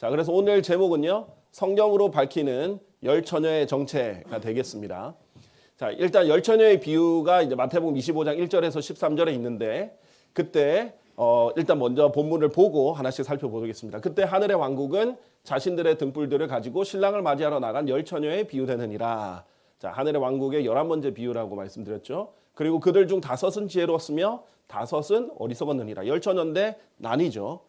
자, 그래서 오늘 제목은요. 성경으로 밝히는 열 처녀의 정체가 되겠습니다. 자, 일단 열 처녀의 비유가 이제 마태복음 25장 1절에서 13절에 있는데 그때 일단 먼저 본문을 보고 하나씩 살펴보겠습니다. 그때 하늘의 왕국은 자신들의 등불들을 가지고 신랑을 맞이하러 나간 열 처녀에 비유되느니라. 자, 하늘의 왕국의 11번째 비유라고 말씀드렸죠. 그리고 그들 중 5은 지혜로웠으며 5은 어리석었느니라. 열 처녀인데 난이죠.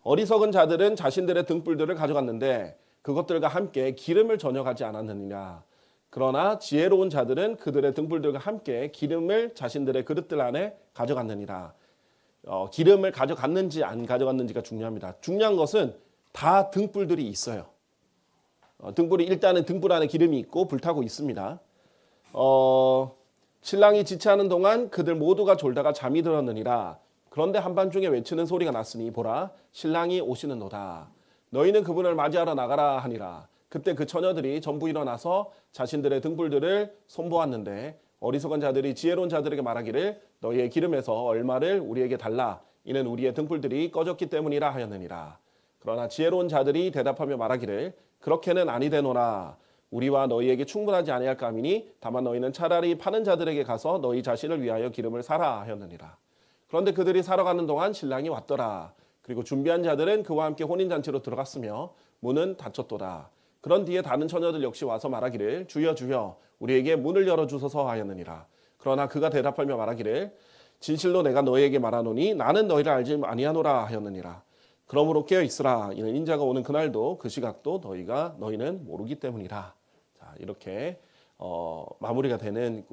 어리석은 자들은 자신들의 등불들을 가져갔는데 그것들과 함께 기름을 전혀 가지 않았느니라. 그러나 지혜로운 자들은 그들의 등불들과 함께 기름을 자신들의 그릇들 안에 가져갔느니라. 기름을 가져갔는지 안 가져갔는지가 중요합니다. 중요한 것은 다 등불들이 있어요. 등불이 일단은 등불 안에 기름이 있고 불타고 있습니다. 신랑이 지체하는 동안 그들 모두가 졸다가 잠이 들었느니라. 그런데 한밤중에 외치는 소리가 났으니 보라 신랑이 오시는도다. 너희는 그분을 맞이하러 나가라 하니라. 그때 그 처녀들이 전부 일어나서 자신들의 등불들을 손보았는데 어리석은 자들이 지혜로운 자들에게 말하기를 너희의 기름에서 얼마를 우리에게 달라. 이는 우리의 등불들이 꺼졌기 때문이라 하였느니라. 그러나 지혜로운 자들이 대답하며 말하기를 그렇게는 아니되노라. 우리와 너희에게 충분하지 아니할까 하미니 다만 너희는 차라리 파는 자들에게 가서 너희 자신을 위하여 기름을 사라 하였느니라. 그런데 그들이 사러 가는 동안 신랑이 왔더라. 그리고 준비한 자들은 그와 함께 혼인잔치로 들어갔으며 문은 닫혔도다. 그런 뒤에 다른 처녀들 역시 와서 말하기를 주여 주여 우리에게 문을 열어주소서 하였느니라. 그러나 그가 대답하며 말하기를 진실로 내가 너희에게 말하노니 나는 너희를 알지 아니하노라 하였느니라. 그러므로 깨어있으라. 이는 인자가 오는 그날도 그 시각도 너희는 모르기 때문이라. 자, 이렇게 마무리가 되는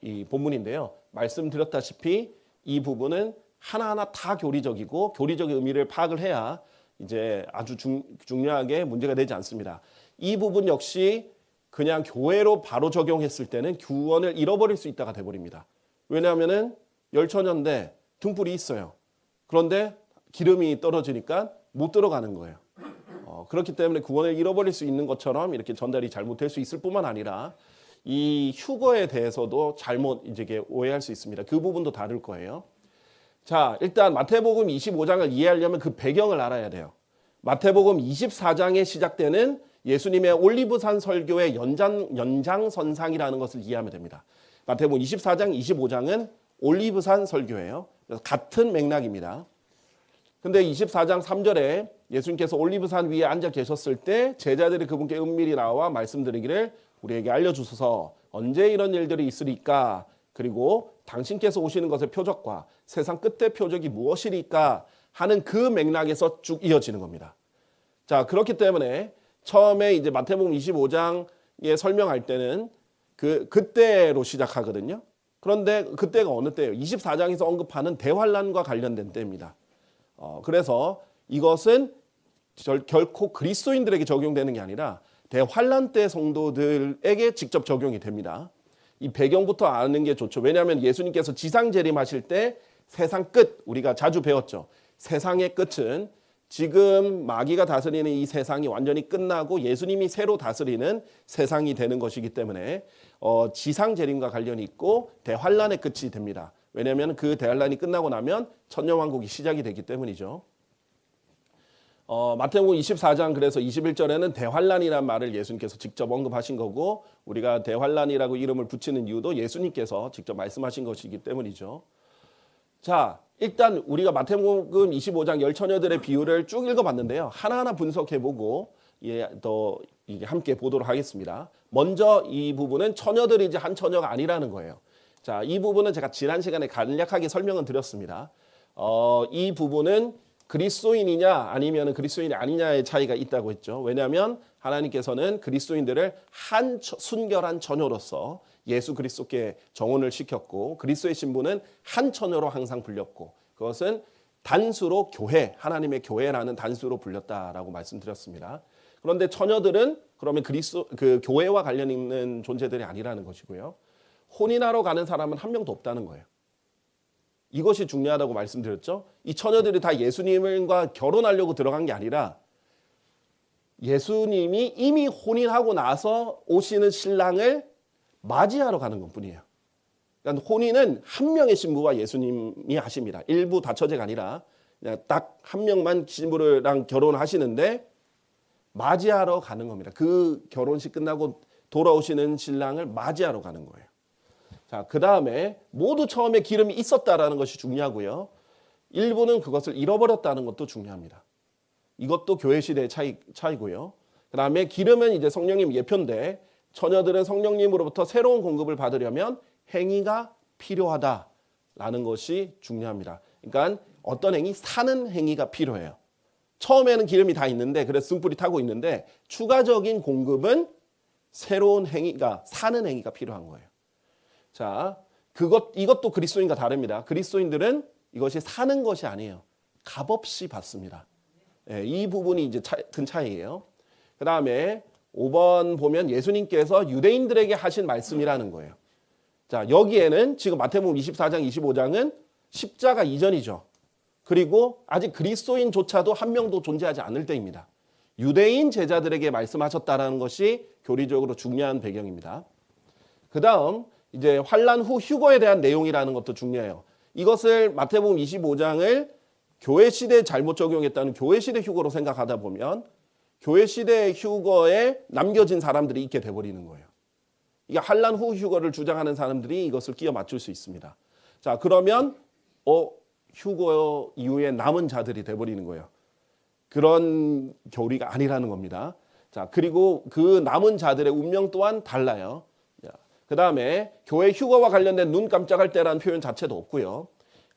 이 본문인데요. 말씀드렸다시피 이 부분은 하나하나 다 교리적이고 교리적인 의미를 파악을 해야 이제 아주 중요하게 문제가 되지 않습니다. 이 부분 역시 그냥 교회로 바로 적용했을 때는 구원을 잃어버릴 수 있다가 돼버립니다. 왜냐하면은 열 처녀인데 등불이 있어요. 그런데 기름이 떨어지니까 못 들어가는 거예요. 그렇기 때문에 구원을 잃어버릴 수 있는 것처럼 이렇게 전달이 잘못될 수 있을 뿐만 아니라 이 휴거에 대해서도 잘못 이제 오해할 수 있습니다. 그 부분도 다룰 거예요. 자, 일단 마태복음 25장을 이해하려면 그 배경을 알아야 돼요. 마태복음 24장에 시작되는 예수님의 올리브산 설교의 연장선상이라는 것을 이해하면 됩니다. 마태복음 24장, 25장은 올리브산 설교예요. 그래서 같은 맥락입니다. 근데 24장 3절에 예수님께서 올리브산 위에 앉아 계셨을 때 제자들이 그분께 은밀히 나와 말씀드리기를 우리에게 알려주소서 언제 이런 일들이 있으리까 그리고 당신께서 오시는 것의 표적과 세상 끝의 표적이 무엇이리까 하는 그 맥락에서 쭉 이어지는 겁니다. 자, 그렇기 때문에 처음에 이제 마태복음 25장에 설명할 때는 그때로 시작하거든요. 그런데 그때가 어느 때예요? 24장에서 언급하는 대환란과 관련된 때입니다. 그래서 이것은 결코 그리스도인들에게 적용되는 게 아니라 대환란 때 성도들에게 직접 적용이 됩니다. 이 배경부터 아는 게 좋죠. 왜냐하면 예수님께서 지상 재림하실 때 세상 끝, 우리가 자주 배웠죠. 세상의 끝은 지금 마귀가 다스리는 이 세상이 완전히 끝나고 예수님이 새로 다스리는 세상이 되는 것이기 때문에 지상 재림과 관련이 있고 대환란의 끝이 됩니다. 왜냐하면 그 대환란이 끝나고 나면 천년왕국이 시작이 되기 때문이죠. 마태복음 24장 그래서 21절에는 대환란이라는 말을 예수님께서 직접 언급하신 거고 우리가 대환란이라고 이름을 붙이는 이유도 예수님께서 직접 말씀하신 것이기 때문이죠. 자, 일단 우리가 마태복음 25장 열 처녀들의 비유를 쭉 읽어봤는데요. 하나하나 분석해보고 또 함께 보도록 하겠습니다. 먼저 이 부분은 처녀들이지 한 처녀가 아니라는 거예요. 자, 이 부분은 제가 지난 시간에 간략하게 설명은 드렸습니다. 이 부분은 그리스도인이냐 아니면 그리스도인이 아니냐의 차이가 있다고 했죠. 왜냐하면 하나님께서는 그리스도인들을 한 순결한 처녀로서 예수 그리스도께 정혼을 시켰고 그리스도의 신부는 한 처녀로 항상 불렸고 그것은 단수로 교회, 하나님의 교회라는 단수로 불렸다라고 말씀드렸습니다. 그런데 처녀들은 그러면 그 교회와 관련 있는 존재들이 아니라는 것이고요. 혼인하러 가는 사람은 한 명도 없다는 거예요. 이것이 중요하다고 말씀드렸죠. 이 처녀들이 다 예수님과 결혼하려고 들어간 게 아니라 예수님이 이미 혼인하고 나서 오시는 신랑을 맞이하러 가는 것뿐이에요. 그러니까 혼인은 한 명의 신부와 예수님이 하십니다. 일부 다처제가 아니라 그냥 딱 한 명만 신부랑 결혼하시는데 맞이하러 가는 겁니다. 그 결혼식 끝나고 돌아오시는 신랑을 맞이하러 가는 거예요. 자, 그 다음에 모두 처음에 기름이 있었다라는 것이 중요하고요. 일부는 그것을 잃어버렸다는 것도 중요합니다. 이것도 교회 시대의 차이고요. 그 다음에 기름은 이제 성령님 예표인데 처녀들은 성령님으로부터 새로운 공급을 받으려면 행위가 필요하다라는 것이 중요합니다. 그러니까 어떤 행위? 사는 행위가 필요해요. 처음에는 기름이 다 있는데 그래서 등불이 타고 있는데 추가적인 공급은 새로운 행위가 사는 행위가 필요한 거예요. 자, 이것도 그리스도인과 다릅니다. 그리스도인들은 이것이 사는 것이 아니에요. 값없이 받습니다. 네, 이 부분이 이제 큰 차이예요. 그 다음에 5번 보면 예수님께서 유대인들에게 하신 말씀이라는 거예요. 자, 여기에는 지금 마태복음 24장, 25장은 십자가 이전이죠. 그리고 아직 그리스도인조차도 한 명도 존재하지 않을 때입니다. 유대인 제자들에게 말씀하셨다는 것이 교리적으로 중요한 배경입니다. 그 다음 이제 환란 후 휴거에 대한 내용이라는 것도 중요해요. 이것을 마태복음 25장을 교회 시대에 잘못 적용했다는 교회 시대 휴거로 생각하다 보면 교회 시대 휴거에 남겨진 사람들이 있게 돼버리는 거예요. 이게 환란 후 휴거를 주장하는 사람들이 이것을 끼워 맞출 수 있습니다. 자, 그러면 휴거 이후에 남은 자들이 돼버리는 거예요. 그런 교리가 아니라는 겁니다. 자, 그리고 그 남은 자들의 운명 또한 달라요. 그 다음에 교회 휴거와 관련된 눈 깜짝할 때라는 표현 자체도 없고요.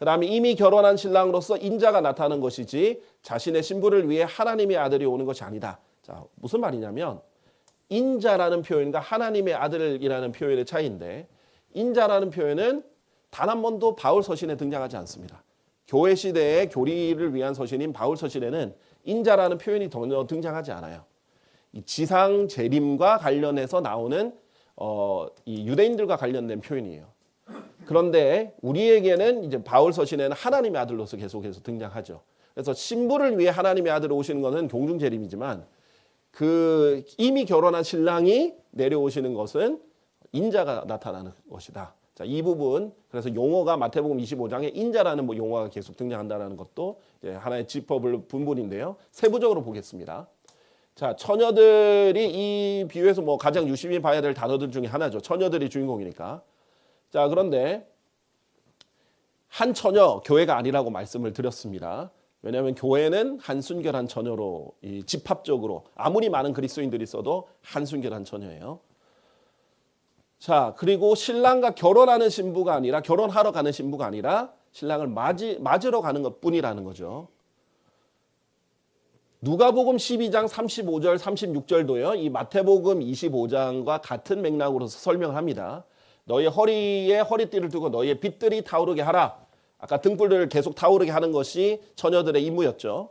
그 다음에 이미 결혼한 신랑으로서 인자가 나타나는 것이지 자신의 신부를 위해 하나님의 아들이 오는 것이 아니다. 자, 무슨 말이냐면 인자라는 표현과 하나님의 아들이라는 표현의 차이인데 인자라는 표현은 단 한 번도 바울 서신에 등장하지 않습니다. 교회 시대의 교리를 위한 서신인 바울 서신에는 인자라는 표현이 전혀 등장하지 않아요. 이 지상 재림과 관련해서 나오는 이 유대인들과 관련된 표현이에요. 그런데 우리에게는 이제 바울 서신에는 하나님의 아들로서 계속해서 등장하죠. 그래서 신부를 위해 하나님의 아들이 오시는 것은 공중 재림이지만 그 이미 결혼한 신랑이 내려오시는 것은 인자가 나타나는 것이다. 자, 이 부분 그래서 용어가 마태복음 25장에 인자라는 용어가 계속 등장한다는 것도 이제 하나의 짚어볼 분분인데요. 세부적으로 보겠습니다. 자, 처녀들이 이 비유에서 가장 유심히 봐야 될 단어들 중에 하나죠. 처녀들이 주인공이니까. 자, 그런데 한 처녀 교회가 아니라고 말씀을 드렸습니다. 왜냐하면 교회는 한순결한 처녀로 집합적으로 아무리 많은 그리스도인들이 있어도 한순결한 처녀예요. 자, 그리고 신랑과 결혼하는 신부가 아니라 결혼하러 가는 신부가 아니라 신랑을 맞으러 가는 것뿐이라는 거죠. 누가복음 12장 35절 36절도요. 이 마태복음 25장과 같은 맥락으로서 설명합니다. 너의 허리에 허리띠를 두고 너의 빗들이 타오르게 하라. 아까 등불을 계속 타오르게 하는 것이 처녀들의 임무였죠.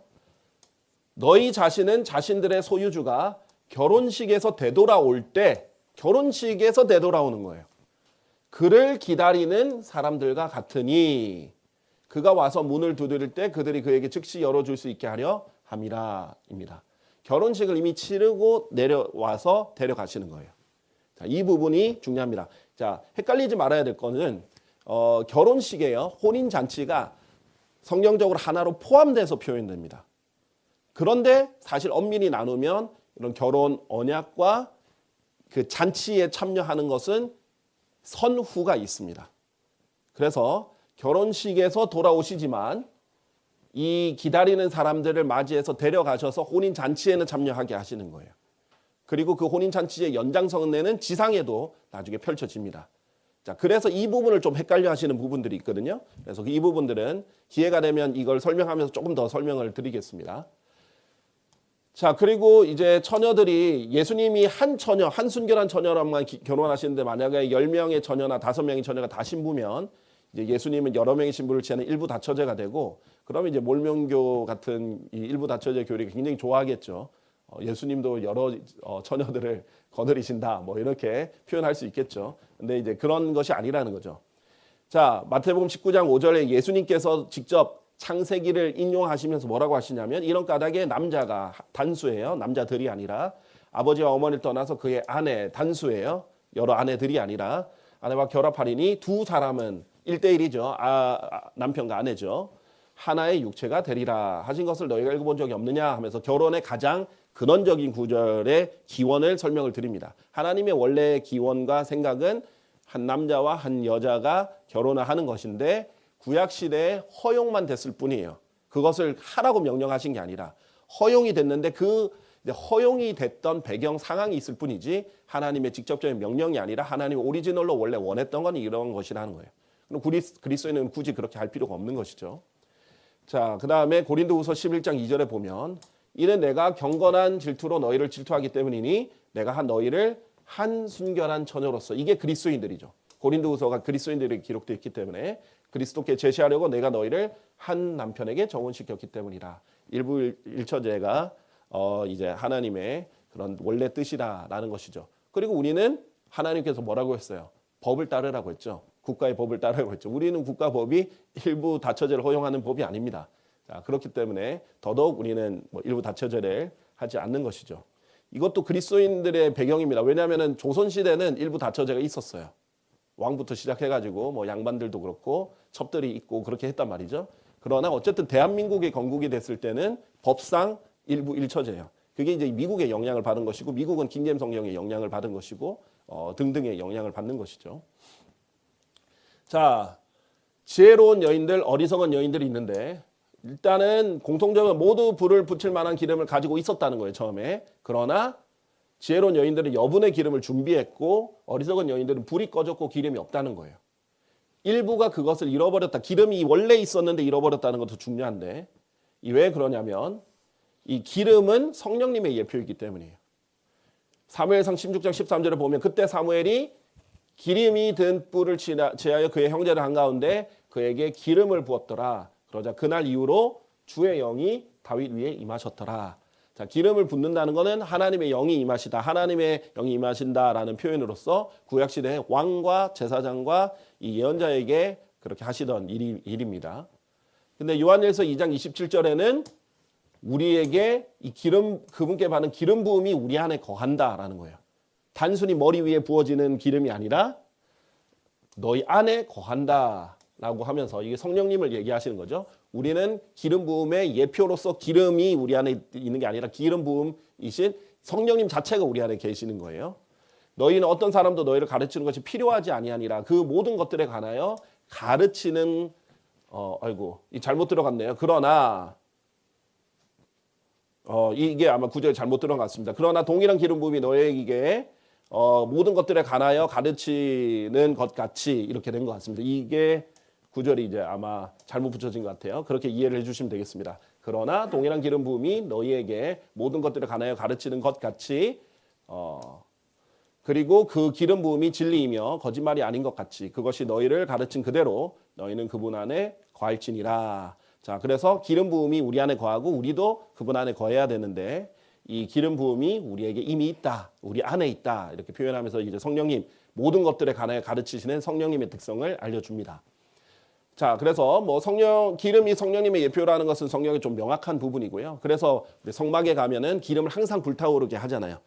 너희 자신은 자신들의 소유주가 결혼식에서 되돌아올 때 결혼식에서 되돌아오는 거예요. 그를 기다리는 사람들과 같으니 그가 와서 문을 두드릴 때 그들이 그에게 즉시 열어줄 수 있게 하려 함이라 입니다. 결혼식을 이미 치르고 내려와서 데려가시는 거예요. 자, 이 부분이 중요합니다. 자, 헷갈리지 말아야 될 거는 결혼식에요. 혼인잔치가 성경적으로 하나로 포함돼서 표현됩니다. 그런데 사실 엄밀히 나누면 이런 결혼 언약과 그 잔치에 참여하는 것은 선후가 있습니다. 그래서 결혼식에서 돌아오시지만 이 기다리는 사람들을 맞이해서 데려가셔서 혼인잔치에는 참여하게 하시는 거예요. 그리고 그 혼인잔치의 연장선에는 지상에도 나중에 펼쳐집니다. 자, 그래서 이 부분을 좀 헷갈려 하시는 부분들이 있거든요. 그래서 이 부분들은 기회가 되면 이걸 설명하면서 조금 더 설명을 드리겠습니다. 자, 그리고 이제 처녀들이 예수님이 한 처녀, 한 순결한 처녀랑만 결혼하시는데 만약에 10명의 처녀나 5명의 처녀가 다 신부면 이제 예수님은 여러 명의 신부를 취하는 일부 다처제가 되고 그러면 이제 몰명교 같은 이 일부 다처제 교리가 굉장히 좋아하겠죠. 예수님도 여러 처녀들을 거느리신다 이렇게 표현할 수 있겠죠. 근데 이제 그런 것이 아니라는 거죠. 자, 마태복음 19장 5절에 예수님께서 직접 창세기를 인용하시면서 뭐라고 하시냐면 이런 까닭에 남자가 단수예요. 남자들이 아니라 아버지와 어머니를 떠나서 그의 아내 단수예요. 여러 아내들이 아니라 아내와 결합하리니 두 사람은 1대1이죠. 남편과 아내죠. 하나의 육체가 되리라 하신 것을 너희가 읽어본 적이 없느냐 하면서 결혼의 가장 근원적인 구절의 기원을 설명을 드립니다. 하나님의 원래 기원과 생각은 한 남자와 한 여자가 결혼을 하는 것인데 구약 시대에 허용만 됐을 뿐이에요. 그것을 하라고 명령하신 게 아니라 허용이 됐는데 그 허용이 됐던 배경 상황이 있을 뿐이지 하나님의 직접적인 명령이 아니라 하나님 오리지널로 원래 원했던 건 이런 것이라는 거예요. 그럼 그리스도인은 굳이 그렇게 할 필요가 없는 것이죠. 자, 그 다음에 고린도후서 11장 2절에 보면 이는 내가 경건한 질투로 너희를 질투하기 때문이니 내가 한 너희를 한 순결한 처녀로서, 이게 그리스도인들이죠. 고린도후서가 그리스도인들에게 기록되어 있기 때문에 그리스도께 제시하려고 내가 너희를 한 남편에게 정혼시켰기 때문이라. 일부 일처제가 이제 하나님의 그런 원래 뜻이다라는 것이죠. 그리고 우리는 하나님께서 뭐라고 했어요? 법을 따르라고 했죠. 국가의 법을 따르라고 했죠. 우리는 국가법이 일부 다처제를 허용하는 법이 아닙니다. 자, 그렇기 때문에 더더욱 우리는 일부 다처제를 하지 않는 것이죠. 이것도 그리스도인들의 배경입니다. 왜냐하면 조선시대는 일부 다처제가 있었어요. 왕부터 시작해가지고 양반들도 그렇고 첩들이 있고 그렇게 했단 말이죠. 그러나 어쨌든 대한민국이 건국이 됐을 때는 법상 일부 일처제예요. 그게 이제 미국의 영향을 받은 것이고 미국은 킹제임스 성경의 영향을 받은 것이고 등등의 영향을 받는 것이죠. 자, 지혜로운 여인들, 어리석은 여인들이 있는데 일단은 공통적으로 모두 불을 붙일 만한 기름을 가지고 있었다는 거예요, 처음에. 그러나 지혜로운 여인들은 여분의 기름을 준비했고 어리석은 여인들은 불이 꺼졌고 기름이 없다는 거예요. 일부가 그것을 잃어버렸다. 기름이 원래 있었는데 잃어버렸다는 것도 중요한데 왜 그러냐면 이 기름은 성령님의 예표이기 때문이에요. 사무엘상 16장 13절에 보면 그때 사무엘이 기름이 든 뿔을 취하여 그의 형제를 한가운데 그에게 기름을 부었더라. 그러자 그날 이후로 주의 영이 다윗 위에 임하셨더라. 자, 기름을 붓는다는 것은 하나님의 영이 임하시다. 하나님의 영이 임하신다라는 표현으로서 구약시대에 왕과 제사장과 이 예언자에게 그렇게 하시던 일입니다. 근데 요한일서 2장 27절에는 우리에게 이 기름, 그분께 받은 기름 부음이 우리 안에 거한다라는 거예요. 단순히 머리 위에 부어지는 기름이 아니라 너희 안에 거한다라고 하면서 이게 성령님을 얘기하시는 거죠. 우리는 기름 부음의 예표로서 기름이 우리 안에 있는 게 아니라 기름 부음이신 성령님 자체가 우리 안에 계시는 거예요. 너희는 어떤 사람도 너희를 가르치는 것이 필요하지 아니하니라. 그 모든 것들에 관하여 가르치는 잘못 들어갔네요. 그러나 이게 아마 구절이 잘못 들어간 것 같습니다. 그러나 동일한 기름 부음이 너희에게 모든 것들에 관하여 가르치는 것 같이 이렇게 된 것 같습니다. 이게 구절이 이제 아마 잘못 붙여진 것 같아요. 그렇게 이해를 해주시면 되겠습니다. 그러나 동일한 기름 부음이 너희에게 모든 것들에 관하여 가르치는 것 같이 그리고 그 기름 부음이 진리이며 거짓말이 아닌 것 같이 그것이 너희를 가르친 그대로 너희는 그분 안에 거할지니라. 자, 그래서 기름 부음이 우리 안에 거하고 우리도 그분 안에 거해야 되는데 이 기름 부음이 우리에게 이미 있다. 우리 안에 있다. 이렇게 표현하면서 이제 성령님 모든 것들에 관하여 가르치시는 성령님의 특성을 알려줍니다. 자, 그래서 기름이 성령님의 예표라는 것은 성경에 좀 명확한 부분이고요. 그래서 우리 성막에 가면은 기름을 항상 불타오르게 하잖아요.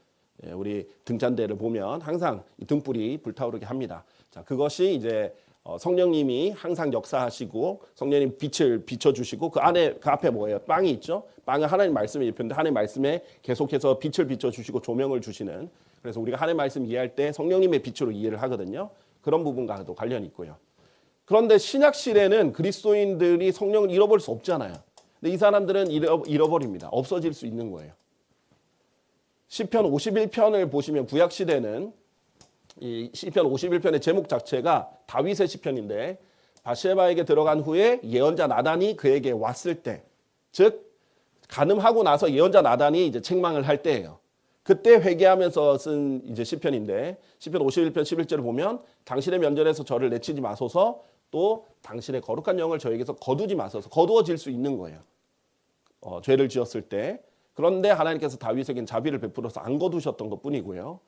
예, 우리 등잔대를 보면 항상 등불이 불타오르게 합니다. 자, 그것이 이제 성령님이 항상 역사하시고 성령님 빛을 비춰주시고 그 앞에 뭐예요? 빵이 있죠. 빵은 하나님 말씀의 예표인데 하나님 말씀에 계속해서 빛을 비춰주시고 조명을 주시는. 그래서 우리가 하나님 말씀 이해할 때 성령님의 빛으로 이해를 하거든요. 그런 부분과도 관련이 있고요. 그런데 신약 시대는 그리스도인들이 성령을 잃어버릴 수 없잖아요. 근데 이 사람들은 잃어버립니다. 없어질 수 있는 거예요. 시편 51편을 보시면 구약 시대는 이 시편 51편의 제목 자체가 다윗의 시편인데 바세바에게 들어간 후에 예언자 나단이 그에게 왔을 때, 즉 간음하고 나서 예언자 나단이 이제 책망을 할 때예요. 그때 회개하면서 쓴 이제 시편인데 시편 51편 11절을 보면 당신의 면전에서 저를 내치지 마소서 또 당신의 거룩한 영을 저에게서 거두지 마소서. 거두어질 수 있는 거예요. 죄를 지었을 때. 그런데 하나님께서 다윗에게는 자비를 베풀어서 안 거두셨던 것뿐이고요.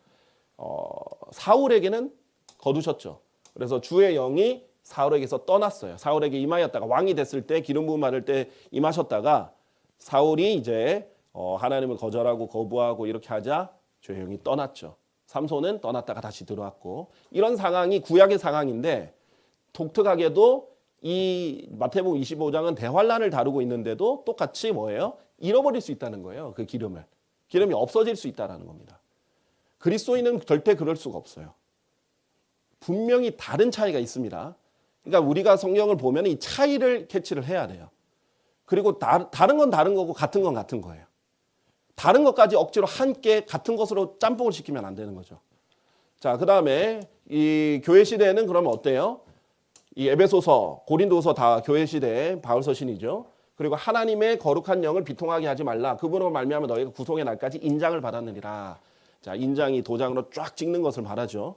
사울에게는 거두셨죠. 그래서 주의 영이 사울에게서 떠났어요. 사울에게 임하였다가 왕이 됐을 때 기름 부음 받을 때 임하셨다가 사울이 이제 하나님을 거절하고 거부하고 이렇게 하자 주의 영이 떠났죠. 삼손은 떠났다가 다시 들어왔고 이런 상황이 구약의 상황인데 독특하게도 이 마태복음 25장은 대환란을 다루고 있는데도 똑같이 뭐예요? 잃어버릴 수 있다는 거예요. 그 기름을. 기름이 없어질 수 있다는 겁니다. 그리스도인은 절대 그럴 수가 없어요. 분명히 다른 차이가 있습니다. 그러니까 우리가 성경을 보면 이 차이를 캐치를 해야 돼요. 그리고 다른 건 다른 거고 같은 건 같은 거예요. 다른 것까지 억지로 함께 같은 것으로 짬뽕을 시키면 안 되는 거죠. 자, 그 다음에 이 교회 시대에는 그러면 어때요? 이 에베소서, 고린도서 다 교회 시대의 바울 서신이죠. 그리고 하나님의 거룩한 영을 비통하게 하지 말라. 그분으로 말미암아 너희가 구속의 날까지 인장을 받았느니라. 자, 인장이 도장으로 쫙 찍는 것을 말하죠.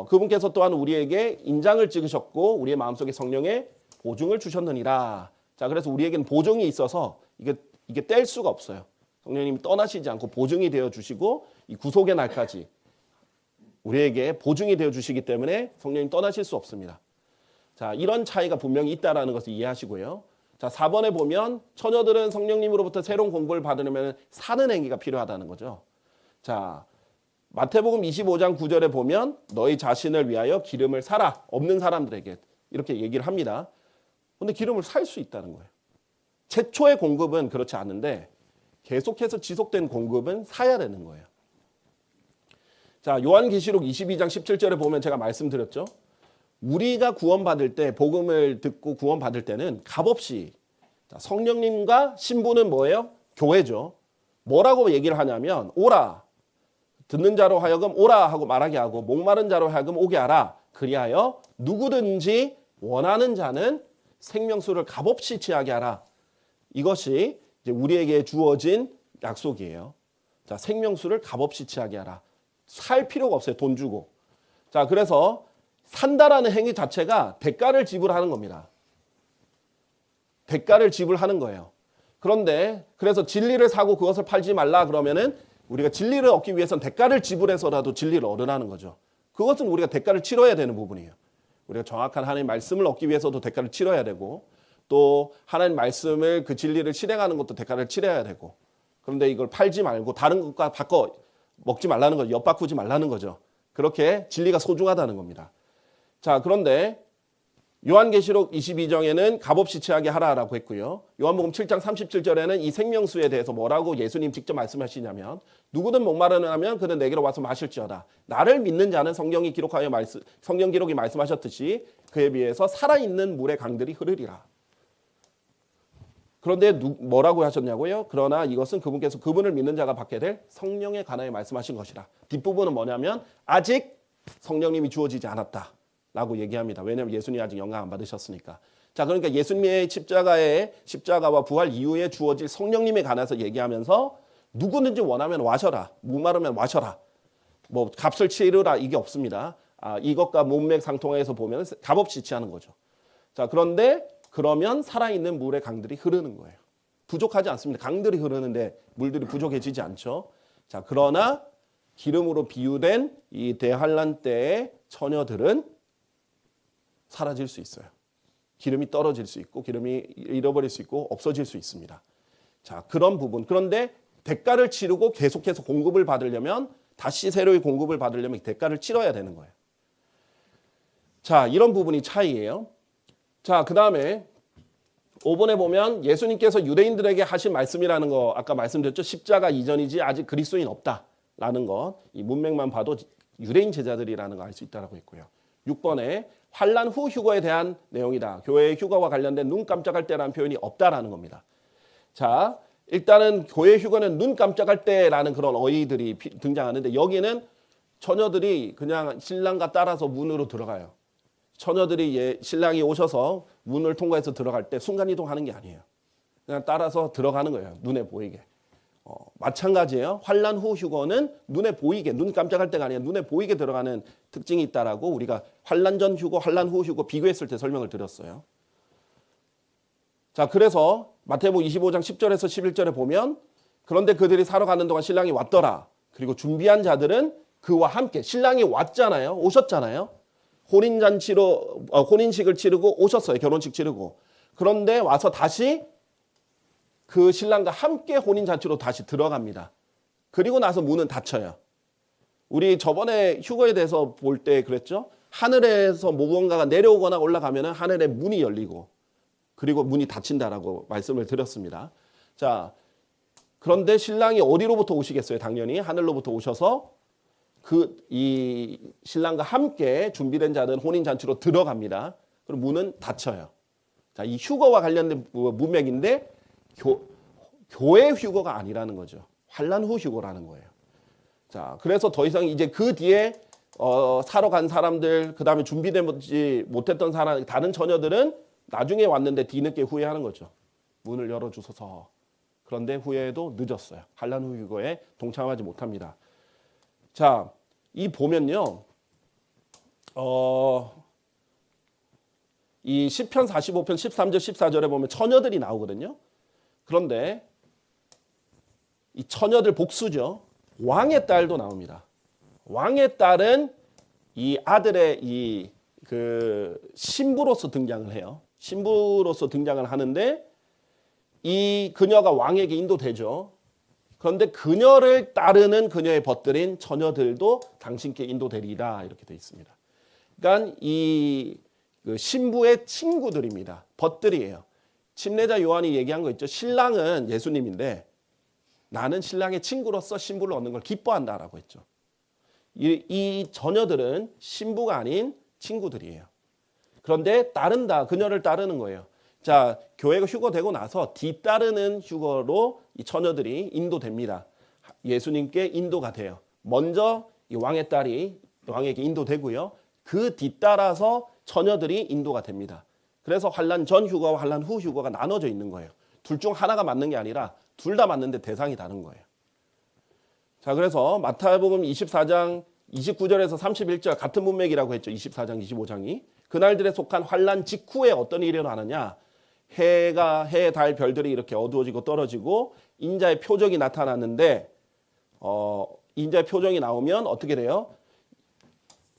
그분께서 또한 우리에게 인장을 찍으셨고 우리의 마음속에 성령의 보증을 주셨느니라. 자, 그래서 우리에게는 보증이 있어서 이게 뗄 수가 없어요. 성령님이 떠나시지 않고 보증이 되어 주시고 이 구속의 날까지 우리에게 보증이 되어 주시기 때문에 성령님 떠나실 수 없습니다. 자, 이런 차이가 분명히 있다라는 것을 이해하시고요. 자, 4번에 보면 처녀들은 성령님으로부터 새로운 공부를 받으려면 사는 행위가 필요하다는 거죠. 자, 마태복음 25장 9절에 보면 너희 자신을 위하여 기름을 사라. 없는 사람들에게 이렇게 얘기를 합니다. 근데 기름을 살 수 있다는 거예요. 최초의 공급은 그렇지 않은데 계속해서 지속된 공급은 사야 되는 거예요. 자, 요한계시록 22장 17절에 보면 제가 말씀드렸죠. 우리가 구원받을 때 복음을 듣고 구원받을 때는 값없이 성령님과 신부는 뭐예요? 교회죠. 뭐라고 얘기를 하냐면 오라. 듣는 자로 하여금 오라 하고 말하게 하고 목마른 자로 하여금 오게 하라. 그리하여 누구든지 원하는 자는 생명수를 값없이 취하게 하라. 이것이 이제 우리에게 주어진 약속이에요. 자, 생명수를 값없이 취하게 하라. 살 필요가 없어요. 돈 주고. 자, 그래서 산다라는 행위 자체가 대가를 지불하는 겁니다. 대가를 지불하는 거예요. 그런데 그래서 진리를 사고 그것을 팔지 말라 그러면은 우리가 진리를 얻기 위해서는 대가를 지불해서라도 진리를 얻으라는 거죠. 그것은 우리가 대가를 치러야 되는 부분이에요. 우리가 정확한 하나님의 말씀을 얻기 위해서도 대가를 치러야 되고 또 하나님 말씀을 그 진리를 실행하는 것도 대가를 치러야 되고 그런데 이걸 팔지 말고 다른 것과 바꿔 먹지 말라는 거죠. 엿바꾸지 말라는 거죠. 그렇게 진리가 소중하다는 겁니다. 자, 그런데 요한계시록 22장에는 값없이 취하게 하라라고 했고요. 요한복음 7장 37절에는 이 생명수에 대해서 뭐라고 예수님 직접 말씀하시냐면 누구든 목마르면 그는 내게로 와서 마실지어다. 나를 믿는 자는 성경 기록이 말씀하셨듯이 그에 비해서 살아있는 물의 강들이 흐르리라. 그런데 뭐라고 하셨냐고요? 그러나 이것은 그분께서 그분을 믿는 자가 받게 될 성령에 관하여 말씀하신 것이라. 뒷부분은 뭐냐면 아직 성령님이 주어지지 않았다. 라고 얘기합니다. 왜냐하면 예수님이 아직 영광 안 받으셨으니까. 자, 그러니까 예수님의 십자가와 부활 이후에 주어질 성령님에 관해서 얘기하면서 누구든지 원하면 와셔라. 목마르면 와셔라. 뭐 값을 치르라 이게 없습니다. 이것과 문맥 상통해서 보면 값없이 취하는 거죠. 자, 그런데 그러면 살아있는 물의 강들이 흐르는 거예요. 부족하지 않습니다. 강들이 흐르는데 물들이 부족해지지 않죠. 자, 그러나 기름으로 비유된 이 대환란 때의 처녀들은 사라질 수 있어요. 기름이 떨어질 수 있고 기름이 잃어버릴 수 있고 없어질 수 있습니다. 자, 그런 부분. 그런데 대가를 치르고 계속해서 공급을 받으려면 다시 새로이 공급을 받으려면 대가를 치러야 되는 거예요. 자, 이런 부분이 차이예요. 자, 그 다음에 5번에 보면 예수님께서 유대인들에게 하신 말씀이라는 거 아까 말씀드렸죠. 십자가 이전이지 아직 그리스도인 없다라는 것. 이 문맥만 봐도 유대인 제자들이라는 거 알 수 있다고 했고요. 6번에 환난 후 휴거에 대한 내용이다. 교회의 휴거와 관련된 눈 깜짝할 때라는 표현이 없다라는 겁니다. 자, 일단은 교회 휴거는 눈 깜짝할 때라는 그런 어휘들이 등장하는데 여기는 처녀들이 그냥 신랑과 따라서 문으로 들어가요. 처녀들이 신랑이 오셔서 문을 통과해서 들어갈 때 순간이동하는 게 아니에요. 그냥 따라서 들어가는 거예요. 눈에 보이게. 마찬가지예요. 환난 후 휴거는 눈에 보이게, 눈 깜짝할 때가 아니라 눈에 보이게 들어가는 특징이 있다라고 우리가 환난 전 휴거, 환난 후 휴거 비교했을 때 설명을 드렸어요. 자, 그래서 마태복음 25장 10절에서 11절에 보면 그런데 그들이 사러 가는 동안 신랑이 왔더라. 그리고 준비한 자들은 그와 함께 신랑이 왔잖아요. 오셨잖아요. 혼인식을 치르고 오셨어요. 결혼식 치르고. 그런데 와서 다시 그 신랑과 함께 혼인잔치로 다시 들어갑니다. 그리고 나서 문은 닫혀요. 우리 저번에 휴거에 대해서 볼 때 그랬죠. 하늘에서 무언가가 내려오거나 올라가면 하늘에 문이 열리고 그리고 문이 닫힌다라고 말씀을 드렸습니다. 자, 그런데 신랑이 어디로부터 오시겠어요? 당연히 하늘로부터 오셔서 이 신랑과 함께 준비된 자들은 혼인 잔치로 들어갑니다. 그럼 문은 닫혀요. 자, 이 휴거와 관련된 문맥인데 교회 휴거가 아니라는 거죠. 환난 후 휴거라는 거예요. 자, 그래서 더 이상 이제 그 뒤에 사러 간 사람들, 그 다음에 준비되지 못했던 사람, 다른 처녀들은 나중에 왔는데 뒤늦게 후회하는 거죠. 문을 열어주소서. 그런데 후회도 늦었어요. 환난 후 휴거에 동참하지 못합니다. 자, 이 보면요, 이 시편 45편 13절 14절에 보면 처녀들이 나오거든요. 그런데 이 처녀들 복수죠. 왕의 딸도 나옵니다. 왕의 딸은 이 아들의 신부로서 등장을 해요. 신부로서 등장을 하는데 이 그녀가 왕에게 인도되죠. 그런데 그녀를 따르는 그녀의 벗들인 처녀들도 당신께 인도되리라 이렇게 되어 있습니다. 그러니까 이 신부의 친구들입니다. 벗들이에요. 침례자 요한이 얘기한 거 있죠. 신랑은 예수님인데 나는 신랑의 친구로서 신부를 얻는 걸 기뻐한다라고 했죠. 이 처녀들은 신부가 아닌 친구들이에요. 그런데 따른다, 그녀를 따르는 거예요. 자, 교회가 휴거되고 나서 뒤따르는 휴거로 이 처녀들이 인도됩니다. 예수님께 인도가 돼요. 먼저 이 왕의 딸이 왕에게 인도되고요. 그 뒤따라서 처녀들이 인도가 됩니다. 그래서 환난 전 휴거와 환난 후 휴거가 나눠져 있는 거예요. 둘 중 하나가 맞는 게 아니라 둘 다 맞는데 대상이 다른 거예요. 자, 그래서 마태복음 24장 29절에서 31절 같은 문맥이라고 했죠. 24장 25장이. 그날들에 속한 환난 직후에 어떤 일이 일어나느냐. 해, 달, 별들이 이렇게 어두워지고 떨어지고 인자의 표적이 나타났는데 인자의 표정이 나오면 어떻게 돼요?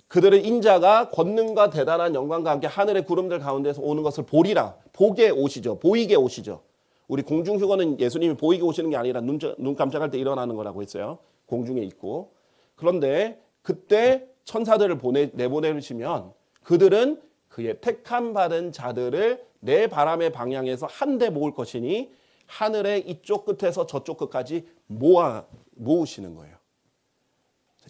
그들은 인자가 권능과 대단한 영광과 함께 하늘의 구름들 가운데서 오는 것을 보리라. 보게 오시죠. 보이게 오시죠. 우리 공중휴거는 예수님이 보이게 오시는 게 아니라 눈 깜짝할 때 일어나는 거라고 했어요. 공중에 있고. 그런데 그때 천사들을 내보내시면 그들은 그의 택함 받은 자들을 내 바람의 방향에서 한데 모을 것이니 하늘의 이쪽 끝에서 저쪽 끝까지 모으시는 거예요.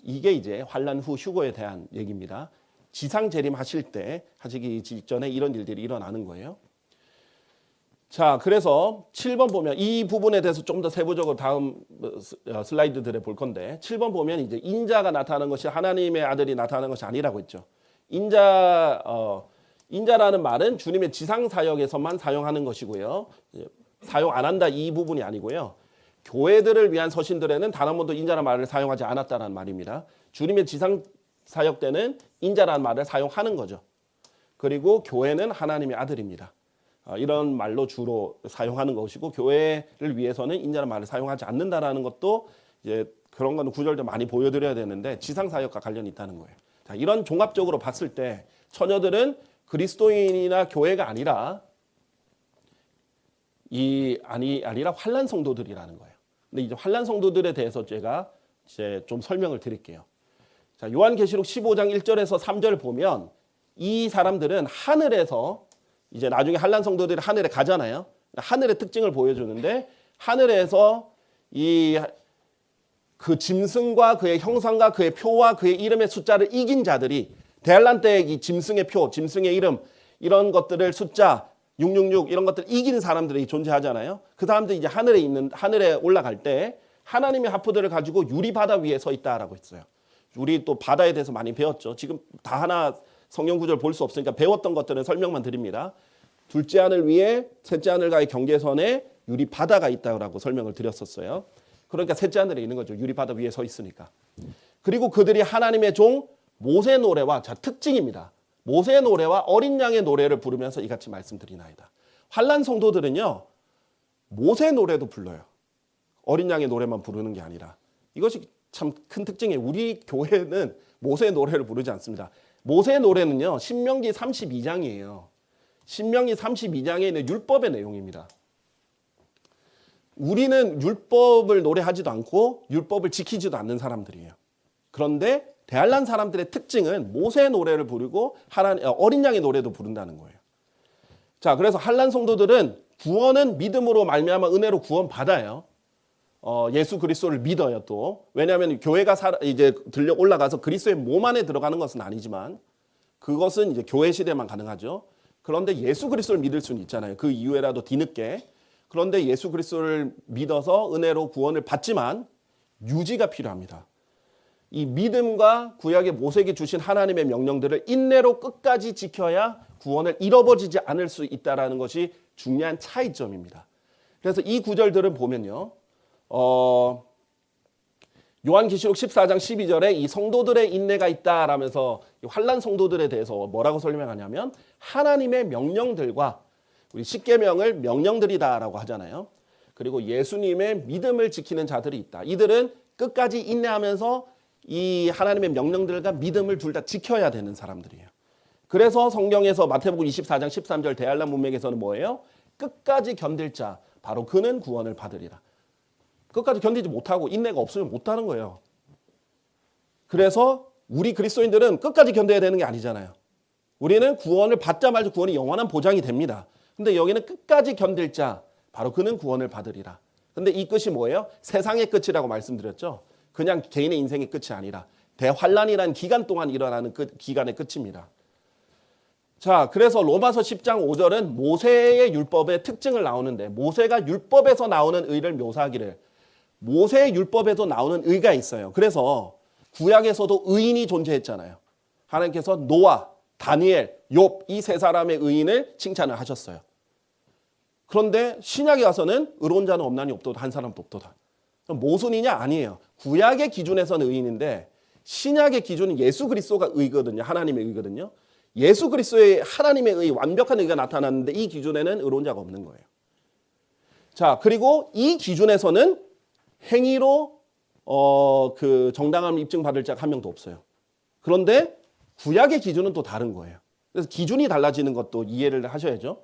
이게 이제 환난 후 휴거에 대한 얘기입니다. 지상 재림하실 때 하시기 직전에 이런 일들이 일어나는 거예요. 자, 그래서 7번 보면 이 부분에 대해서 좀 더 세부적으로 다음 슬라이드들에 볼 건데 7번 보면 이제 인자가 나타나는 것이 하나님의 아들이 나타나는 것이 아니라고 했죠. 인자라는 말은 주님의 지상 사역에서만 사용하는 것이고요. 사용 안 한다 이 부분이 아니고요. 교회들을 위한 서신들에는 단 한 번도 인자라는 말을 사용하지 않았다는 말입니다. 주님의 지상 사역 때는 인자라는 말을 사용하는 거죠. 그리고 교회는 하나님의 아들입니다. 이런 말로 주로 사용하는 것이고 교회를 위해서는 인자라는 말을 사용하지 않는다라는 것도 이제 그런 거는 구절도 많이 보여드려야 되는데 지상 사역과 관련이 있다는 거예요. 자, 이런 종합적으로 봤을 때 처녀들은 그리스도인이나 교회가 아니라 아니라 환난 성도들이라는 거예요. 근데 이제 환난 성도들에 대해서 제가 이제 좀 설명을 드릴게요. 자, 요한계시록 15장 1절에서 3절 보면 이 사람들은 하늘에서 이제 나중에 환난 성도들이 하늘에 가잖아요. 하늘의 특징을 보여주는데 하늘에서 그 짐승과 그의 형상과 그의 표와 그의 이름의 숫자를 이긴 자들이 대환란 때 이 짐승의 표, 짐승의 이름 이런 것들을 숫자 666 이런 것들 이긴 사람들이 존재하잖아요. 그 사람들이 이제 하늘에 올라갈 때 하나님의 하프들을 가지고 유리 바다 위에 서 있다라고 했어요. 우리 또 바다에 대해서 많이 배웠죠. 지금 다 하나 성경 구절 볼 수 없으니까 배웠던 것들은 설명만 드립니다. 둘째 하늘 위에 셋째 하늘과의 경계선에 유리 바다가 있다고 설명을 드렸었어요. 그러니까 셋째 하늘에 있는 거죠. 유리 바다 위에 서 있으니까. 그리고 그들이 하나님의 종 모세 노래와 자 특징입니다. 모세 노래와 어린 양의 노래를 부르면서 이같이 말씀드리나이다. 환난 성도들은요. 모세 노래도 불러요. 어린 양의 노래만 부르는 게 아니라. 이것이 참 큰 특징이에요. 우리 교회는 모세 노래를 부르지 않습니다. 모세 노래는요. 신명기 32장이에요. 신명기 32장에 있는 율법의 내용입니다. 우리는 율법을 노래하지도 않고 율법을 지키지도 않는 사람들이에요. 그런데 대할란 사람들의 특징은 모세의 노래를 부르고 어린 양의 노래도 부른다는 거예요. 자, 그래서 할란 성도들은 구원은 믿음으로 말미암아 은혜로 구원 받아요. 예수 그리스도를 믿어요 또. 왜냐하면 교회가 이제 들려 올라가서 그리스도의 몸 안에 들어가는 것은 아니지만 그것은 이제 교회 시대만 가능하죠. 그런데 예수 그리스도를 믿을 수는 있잖아요. 그 이후에라도 뒤늦게. 그런데 예수 그리스도를 믿어서 은혜로 구원을 받지만 유지가 필요합니다. 이 믿음과 구약의 모세에게 주신 하나님의 명령들을 인내로 끝까지 지켜야 구원을 잃어버리지 않을 수 있다는 것이 중요한 차이점입니다. 그래서 이 구절들을 보면요. 요한계시록 14장 12절에 이 성도들의 인내가 있다라면서 환난 성도들에 대해서 뭐라고 설명하냐면 하나님의 명령들과 우리 십계명을 명령들이다라고 하잖아요. 그리고 예수님의 믿음을 지키는 자들이 있다. 이들은 끝까지 인내하면서 이 하나님의 명령들과 믿음을 둘 다 지켜야 되는 사람들이에요. 그래서 성경에서 마태복음 24장 13절 대할란 문맥에서는 뭐예요? 끝까지 견딜 자 바로 그는 구원을 받으리라. 끝까지 견디지 못하고 인내가 없으면 못하는 거예요. 그래서 우리 그리스도인들은 끝까지 견뎌야 되는 게 아니잖아요. 우리는 구원을 받자마자 구원이 영원한 보장이 됩니다. 근데 여기는 끝까지 견딜 자 바로 그는 구원을 받으리라. 근데 이 끝이 뭐예요? 세상의 끝이라고 말씀드렸죠. 그냥 개인의 인생의 끝이 아니라 대환란이라는 기간 동안 일어나는 기간의 끝입니다. 자, 그래서 로마서 10장 5절은 모세의 율법의 특징을 나오는데 모세가 율법에서 나오는 의를 묘사하기를 모세의 율법에도 나오는 의가 있어요. 그래서 구약에서도 의인이 존재했잖아요. 하나님께서 노아, 다니엘, 욥 이 세 사람의 의인을 칭찬을 하셨어요. 그런데 신약에 와서는 의로운 자는 없나니 없도다 한 사람도 없도다. 모순이냐? 아니에요. 구약의 기준에서는 의인인데 신약의 기준은 예수 그리스도가 의거든요. 하나님의 의거든요. 예수 그리스도의 하나님의 의 완벽한 의가 나타났는데 이 기준에는 의로운 자가 없는 거예요. 자, 그리고 이 기준에서는 행위로 그 정당함을 입증받을 자가 한 명도 없어요. 그런데 구약의 기준은 또 다른 거예요. 그래서 기준이 달라지는 것도 이해를 하셔야죠.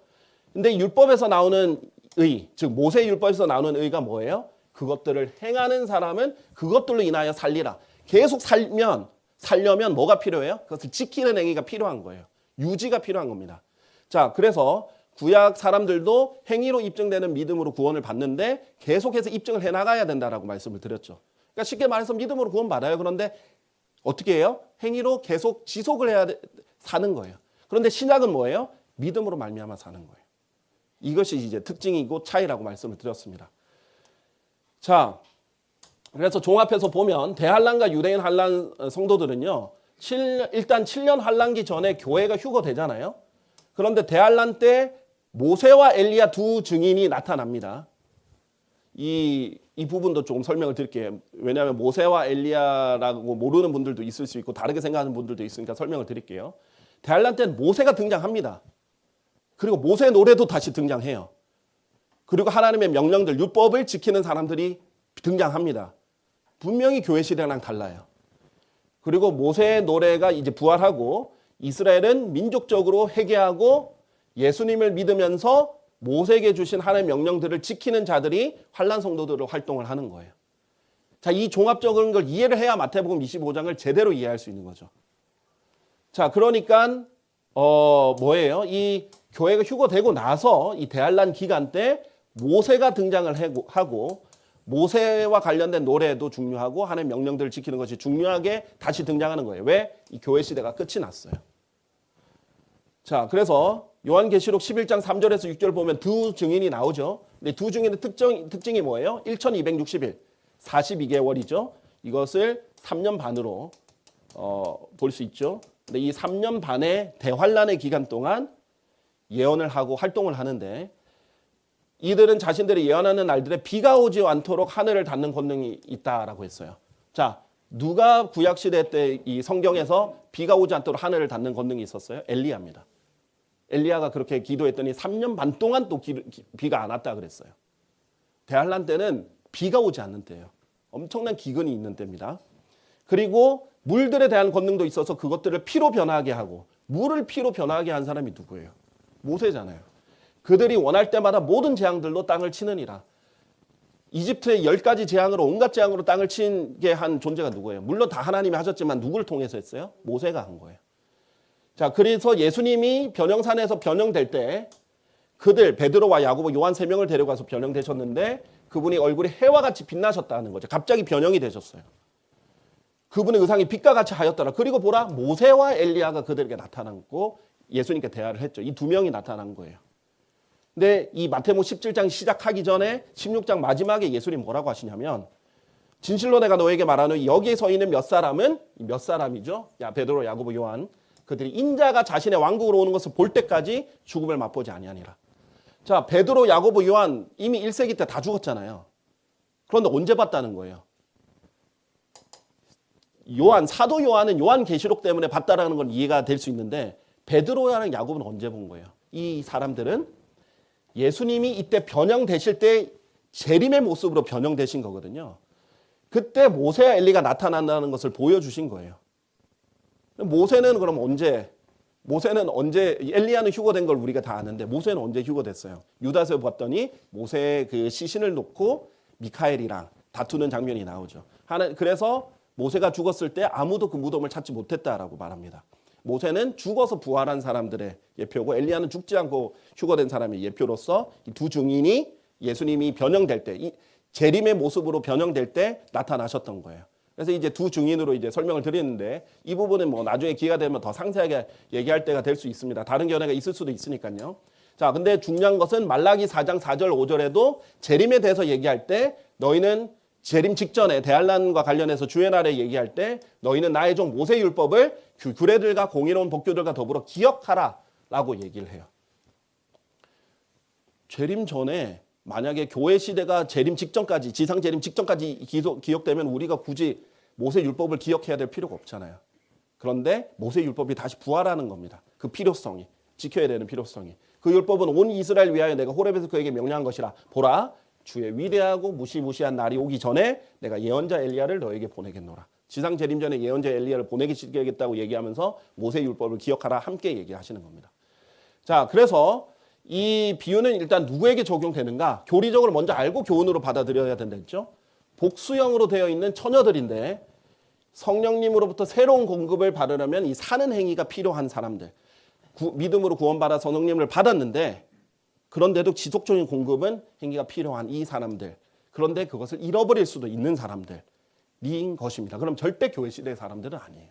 근데 율법에서 나오는 의, 즉 모세 율법에서 나오는 의가 뭐예요? 그것들을 행하는 사람은 그것들로 인하여 살리라. 계속 살려면 뭐가 필요해요? 그것을 지키는 행위가 필요한 거예요. 유지가 필요한 겁니다. 자, 그래서 구약 사람들도 행위로 입증되는 믿음으로 구원을 받는데 계속해서 입증을 해나가야 된다라고 말씀을 드렸죠. 그러니까 쉽게 말해서 믿음으로 구원 받아요. 그런데 어떻게 해요? 행위로 계속 지속을 해야 사는 거예요. 그런데 신약은 뭐예요? 믿음으로 말미암아 사는 거예요. 이것이 이제 특징이고 차이라고 말씀을 드렸습니다. 자, 그래서 종합해서 보면 대환란과 유대인 환란 성도들은요. 일단 7년 환란기 전에 교회가 휴거되잖아요. 그런데 대환란 때 모세와 엘리야 두 증인이 나타납니다. 이 부분도 조금 설명을 드릴게요. 왜냐하면 모세와 엘리야라고 모르는 분들도 있을 수 있고 다르게 생각하는 분들도 있으니까 설명을 드릴게요. 대환란 때는 모세가 등장합니다. 그리고 모세 노래도 다시 등장해요. 그리고 하나님의 명령들, 율법을 지키는 사람들이 등장합니다. 분명히 교회 시대랑 달라요. 그리고 모세의 노래가 이제 부활하고 이스라엘은 민족적으로 회개하고 예수님을 믿으면서 모세에게 주신 하나님의 명령들을 지키는 자들이 환란 성도들을 활동을 하는 거예요. 자, 이 종합적인 걸 이해를 해야 마태복음 25장을 제대로 이해할 수 있는 거죠. 자, 그러니까 뭐예요? 이 교회가 휴거되고 나서 이 대환란 기간 때 모세가 등장을 하고 모세와 관련된 노래도 중요하고 하나님의 명령들을 지키는 것이 중요하게 다시 등장하는 거예요. 왜? 이 교회 시대가 끝이 났어요. 자, 그래서 요한계시록 11장 3절에서 6절 보면 두 증인이 나오죠. 근데 두 증인의 특징이 뭐예요? 1260일, 42개월이죠. 이것을 3년 반으로 볼 수 있죠. 근데 이 3년 반의 대환란의 기간 동안 예언을 하고 활동을 하는데 이들은 자신들이 예언하는 날들에 비가 오지 않도록 하늘을 닫는 권능이 있다라고 했어요. 자, 누가 구약시대 때 이 성경에서 비가 오지 않도록 하늘을 닫는 권능이 있었어요? 엘리야입니다. 엘리야가 그렇게 기도했더니 3년 반 동안 또 비가 안 왔다 그랬어요. 대환란 때는 비가 오지 않는 때예요. 엄청난 기근이 있는 때입니다. 그리고 물들에 대한 권능도 있어서 그것들을 피로 변하게 하고 물을 피로 변하게 한 사람이 누구예요? 모세잖아요. 그들이 원할 때마다 모든 재앙들로 땅을 치느니라. 이집트의 10가지 재앙으로 온갖 재앙으로 땅을 치게 한 존재가 누구예요? 물론 다 하나님이 하셨지만 누구를 통해서 했어요? 모세가 한 거예요. 자, 그래서 예수님이 변형산에서 변형될 때 그들 베드로와 야고보, 요한 3명을 데려가서 변형되셨는데 그분이 얼굴이 해와 같이 빛나셨다는 거죠. 갑자기 변형이 되셨어요. 그분의 의상이 빛과 같이 하였더라. 그리고 보라, 모세와 엘리야가 그들에게 나타났고 예수님께 대화를 했죠. 이 두 명이 나타난 거예요. 근데 이 마태복음 17장 시작하기 전에 16장 마지막에 예수님 뭐라고 하시냐면 진실로 내가 너에게 말하노니 여기에 서 있는 몇 사람은 몇 사람이죠? 야, 베드로, 야고보, 요한. 그들이 인자가 자신의 왕국으로 오는 것을 볼 때까지 죽음을 맛보지 아니하니라. 자, 베드로, 야고보, 요한 이미 1세기 때 다 죽었잖아요. 그런데 언제 봤다는 거예요? 요한, 사도 요한은 요한계시록 때문에 봤다라는 건 이해가 될 수 있는데 베드로랑 야고보는 언제 본 거예요? 이 사람들은 예수님이 이때 변형되실 때 재림의 모습으로 변형되신 거거든요. 그때 모세와 엘리가 나타난다는 것을 보여주신 거예요. 모세는 그럼 언제? 엘리야는 휴거된 걸 우리가 다 아는데 모세는 언제 휴거됐어요? 유다서 봤더니 모세의 그 시신을 놓고 미카엘이랑 다투는 장면이 나오죠. 그래서 모세가 죽었을 때 아무도 그 무덤을 찾지 못했다라고 말합니다. 모세는 죽어서 부활한 사람들의 예표고 엘리야는 죽지 않고 휴거된 사람의 예표로서 이 두 증인이 예수님이 변형될 때, 이 재림의 모습으로 변형될 때 나타나셨던 거예요. 그래서 이제 두 증인으로 이제 설명을 드리는데 이 부분은 뭐 나중에 기회가 되면 더 상세하게 얘기할 때가 될 수 있습니다. 다른 견해가 있을 수도 있으니까요. 자, 근데 중요한 것은 말라기 4장 4절 5절에도 재림에 대해서 얘기할 때 너희는 재림 직전에 대환란과 관련해서 주의 날에 얘기할 때 너희는 나의 종 모세 율법을 규례들과 공의로운 법규들과 더불어 기억하라라고 얘기를 해요. 재림 전에 만약에 교회 시대가 재림 직전까지 지상 재림 직전까지 기억되면 우리가 굳이 모세 율법을 기억해야 될 필요가 없잖아요. 그런데 모세 율법이 다시 부활하는 겁니다. 그 필요성이 지켜야 되는 필요성이. 그 율법은 온 이스라엘 위하여 내가 호렙에서 그에게 명령한 것이라. 보라, 주의 위대하고 무시무시한 날이 오기 전에 내가 예언자 엘리야를 너에게 보내겠노라. 지상 재림 전에 예언자 엘리야를 보내겠다고 얘기하면서 모세 율법을 기억하라 함께 얘기하시는 겁니다. 자, 그래서 이 비유는 일단 누구에게 적용되는가? 교리적으로 먼저 알고 교훈으로 받아들여야 된다 했죠. 복수형으로 되어 있는 처녀들인데 성령님으로부터 새로운 공급을 받으려면 이 사는 행위가 필요한 사람들. 믿음으로 구원받아 성령님을 받았는데 그런데도 지속적인 공급은 행위가 필요한 이 사람들. 그런데 그것을 잃어버릴 수도 있는 사람들인 것입니다. 그럼 절대 교회 시대의 사람들은 아니에요.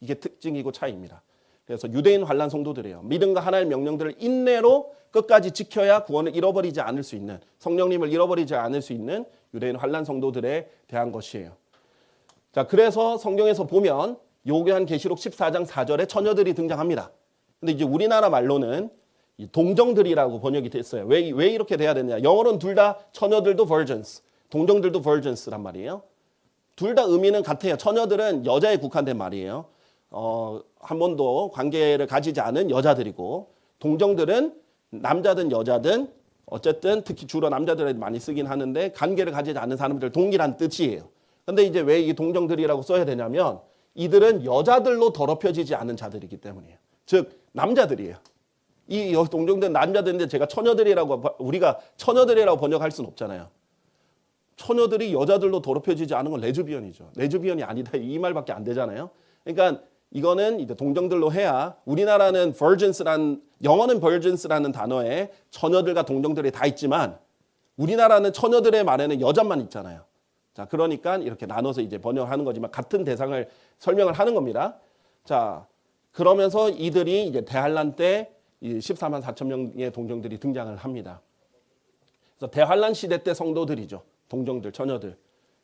이게 특징이고 차이입니다. 그래서 유대인 환란 성도들이에요. 믿음과 하나님의 명령들을 인내로 끝까지 지켜야 구원을 잃어버리지 않을 수 있는, 성령님을 잃어버리지 않을 수 있는 유대인 환란 성도들에 대한 것이에요. 자, 그래서 성경에서 보면 요한계시록 14장 4절에 처녀들이 등장합니다. 근데 이제 우리나라 말로는 동정들이라고 번역이 됐어요. 왜 이렇게 돼야 되냐? 영어로는 둘 다 처녀들도 virgins, 동정들도 virgins란 말이에요. 둘 다 의미는 같아요. 처녀들은 여자에 국한된 말이에요. 한 번도 관계를 가지지 않은 여자들이고 동정들은 남자든 여자든 어쨌든 특히 주로 남자들이 많이 쓰긴 하는데 관계를 가지지 않은 사람들 동일한 뜻이에요. 근데 이제 왜 이 동정들이라고 써야 되냐면 이들은 여자들로 더럽혀지지 않은 자들이기 때문이에요. 즉 남자들이에요. 이 동정들은 남자들인데 제가 처녀들이라고 우리가 처녀들이라고 번역할 수는 없잖아요. 처녀들이 여자들로 더럽혀지지 않은 건 레즈비언이죠. 레즈비언이 아니다 이 말밖에 안 되잖아요. 그러니까 이거는 이제 동정들로 해야 우리나라는 virgins란 영어는 virgins라는 단어에 처녀들과 동정들이 다 있지만 우리나라는 처녀들의 말에는 여자만 있잖아요. 자, 그러니까 이렇게 나눠서 이제 번역하는 거지만 같은 대상을 설명을 하는 겁니다. 자, 그러면서 이들이 이제 대환란 때 14만 4천 명의 동정들이 등장을 합니다. 그래서 대환란 시대 때 성도들이죠. 동정들, 처녀들.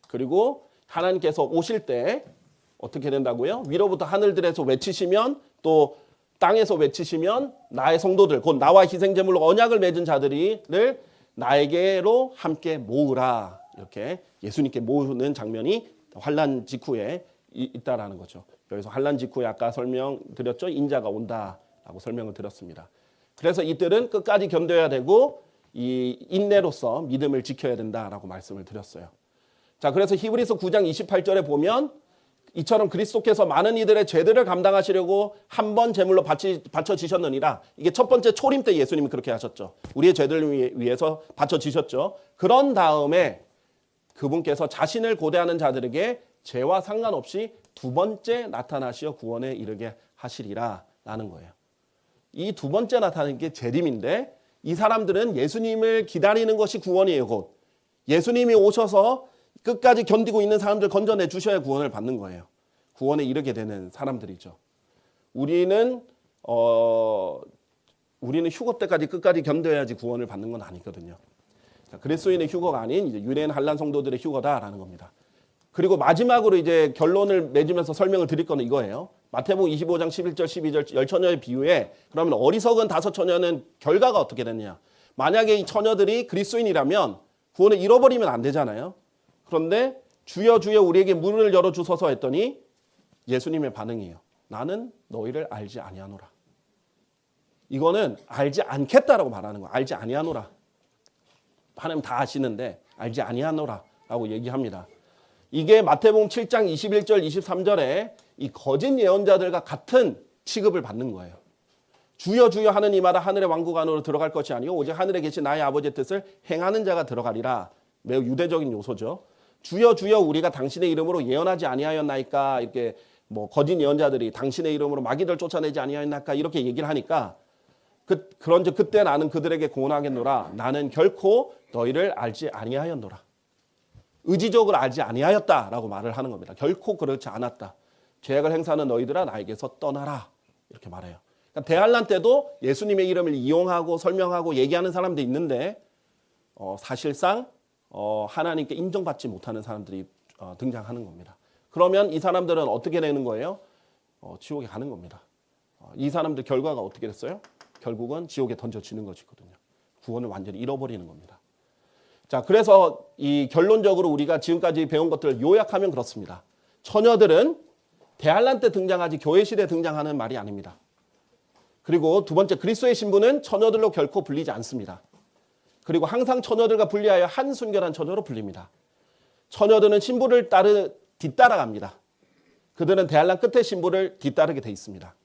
그리고 하나님께서 오실 때 어떻게 된다고요? 위로부터 하늘들에서 외치시면 또 땅에서 외치시면 나의 성도들 곧 나와 희생제물로 언약을 맺은 자들을 나에게로 함께 모으라. 이렇게 예수님께 모으는 장면이 환란 직후에 있다라는 거죠. 여기서 환란 직후에 아까 설명드렸죠. 인자가 온다라고 설명을 드렸습니다. 그래서 이들은 끝까지 견뎌야 되고 이 인내로서 믿음을 지켜야 된다라고 말씀을 드렸어요. 자, 그래서 히브리서 9장 28절에 보면 이처럼 그리스도께서 많은 이들의 죄들을 감당하시려고 한 번 제물로 바쳐지셨느니라. 이게 첫 번째 초림 때 예수님이 그렇게 하셨죠. 우리의 죄들을 위해서 바쳐지셨죠. 그런 다음에 그분께서 자신을 고대하는 자들에게 죄와 상관없이 두 번째 나타나시어 구원에 이르게 하시리라 라는 거예요. 이 두 번째 나타나는 게 재림인데 이 사람들은 예수님을 기다리는 것이 구원이에요. 곧 예수님이 오셔서 끝까지 견디고 있는 사람들 건져내 주셔야 구원을 받는 거예요. 구원에 이르게 되는 사람들이죠. 우리는 휴거 때까지 끝까지 견뎌야지 구원을 받는 건 아니거든요. 그리스도인의 휴거가 아닌 이제 유대인 한란 성도들의 휴거다라는 겁니다. 그리고 마지막으로 이제 결론을 맺으면서 설명을 드릴 거는 이거예요. 마태복음 25장 11절 12절 열 처녀의 비유에 그러면 어리석은 다섯 처녀는 결과가 어떻게 됐냐. 만약에 이 처녀들이 그리스도인이라면 구원을 잃어버리면 안 되잖아요. 그런데 주여 주여 우리에게 문을 열어주소서 했더니 예수님의 반응이에요. 나는 너희를 알지 아니하노라. 이거는 알지 않겠다라고 말하는 거야. 알지 아니하노라. 하나님 다 아시는데 알지 아니하노라 라고 얘기합니다. 이게 마태복음 7장 21절 23절에 이 거짓 예언자들과 같은 취급을 받는 거예요. 주여 주여 하는 이마다 하늘의 왕국 안으로 들어갈 것이 아니요 오직 하늘에 계신 나의 아버지의 뜻을 행하는 자가 들어가리라. 매우 유대적인 요소죠. 주여 주여 우리가 당신의 이름으로 예언하지 아니하였나이까. 이렇게 뭐 거짓 예언자들이 당신의 이름으로 마귀들 쫓아내지 아니하였나이까 이렇게 얘기를 하니까 그런즉 그때 나는 그들에게 고언하겠노라. 나는 결코 너희를 알지 아니하였노라. 의지적으로 알지 아니하였다라고 말을 하는 겁니다. 결코 그렇지 않았다. 죄악을 행사하는 너희들아 나에게서 떠나라. 이렇게 말해요. 그러니까 대환란 때도 예수님의 이름을 이용하고 설명하고 얘기하는 사람들이 있는데 사실상 하나님께 인정받지 못하는 사람들이 등장하는 겁니다. 그러면 이 사람들은 어떻게 되는 거예요? 지옥에 가는 겁니다. 이 사람들 결과가 어떻게 됐어요? 결국은 지옥에 던져지는 것이거든요. 구원을 완전히 잃어버리는 겁니다. 자, 그래서 이 결론적으로 우리가 지금까지 배운 것들을 요약하면 그렇습니다. 처녀들은 대환란 때 등장하지 교회 시대에 등장하는 말이 아닙니다. 그리고 두 번째 그리스도의 신부는 처녀들로 결코 불리지 않습니다. 그리고 항상 처녀들과 분리하여 한 순결한 처녀로 불립니다. 처녀들은 신부를 뒤따라갑니다. 그들은 대환란 끝에 신부를 뒤따르게 돼 있습니다.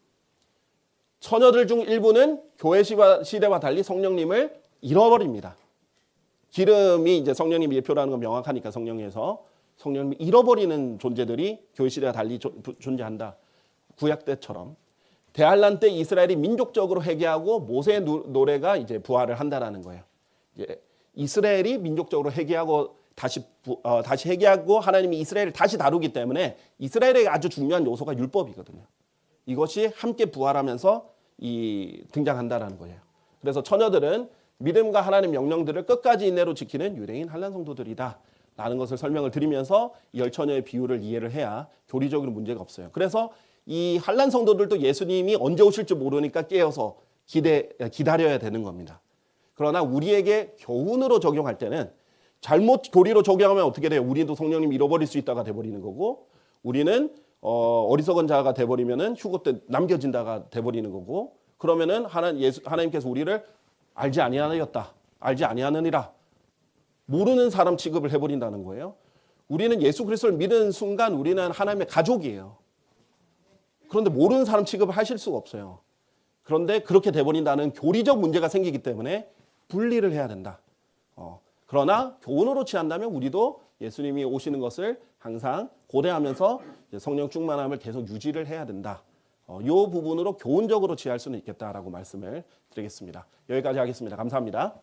처녀들 중 일부는 교회 시대와 달리 성령님을 잃어버립니다. 기름이 이제 성령님 예표라는 건 명확하니까 성령에서 성령님을 잃어버리는 존재들이 교회 시대와 달리 존재한다. 구약 때처럼. 대환란 때 이스라엘이 민족적으로 회개하고 모세의 노래가 이제 부활을 한다라는 거예요. 이제 이스라엘이 민족적으로 회개하고 다시 회개하고 하나님이 이스라엘을 다시 다루기 때문에 이스라엘에게 아주 중요한 요소가 율법이거든요. 이것이 함께 부활하면서 등장한다라는 거예요. 그래서 처녀들은 믿음과 하나님 명령들을 끝까지 인내로 지키는 유대인 한란 성도들이다 라는 것을 설명을 드리면서 이 열 처녀의 비유를 이해를 해야 교리적으로 문제가 없어요. 그래서 이 한란 성도들도 예수님이 언제 오실지 모르니까 깨어서 기다려야 되는 겁니다. 그러나 우리에게 교훈으로 적용할 때는 잘못 교리로 적용하면 어떻게 돼요? 우리도 성령님 잃어버릴 수 있다가 돼버리는 거고 우리는 어리석은 자가 돼버리면은 휴거 때 남겨진다가 돼버리는 거고 그러면은 하나님께서 우리를 알지 아니하였다. 알지 아니하느니라. 모르는 사람 취급을 해버린다는 거예요. 우리는 예수 그리스도를 믿는 순간 우리는 하나님의 가족이에요. 그런데 모르는 사람 취급을 하실 수가 없어요. 그런데 그렇게 돼버린다는 교리적 문제가 생기기 때문에 분리를 해야 된다. 그러나 교훈으로 취한다면 우리도 예수님이 오시는 것을 항상 고대하면서 성령 충만함을 계속 유지를 해야 된다. 이 부분으로 교훈적으로 취할 수는 있겠다라고 말씀을 드리겠습니다. 여기까지 하겠습니다. 감사합니다.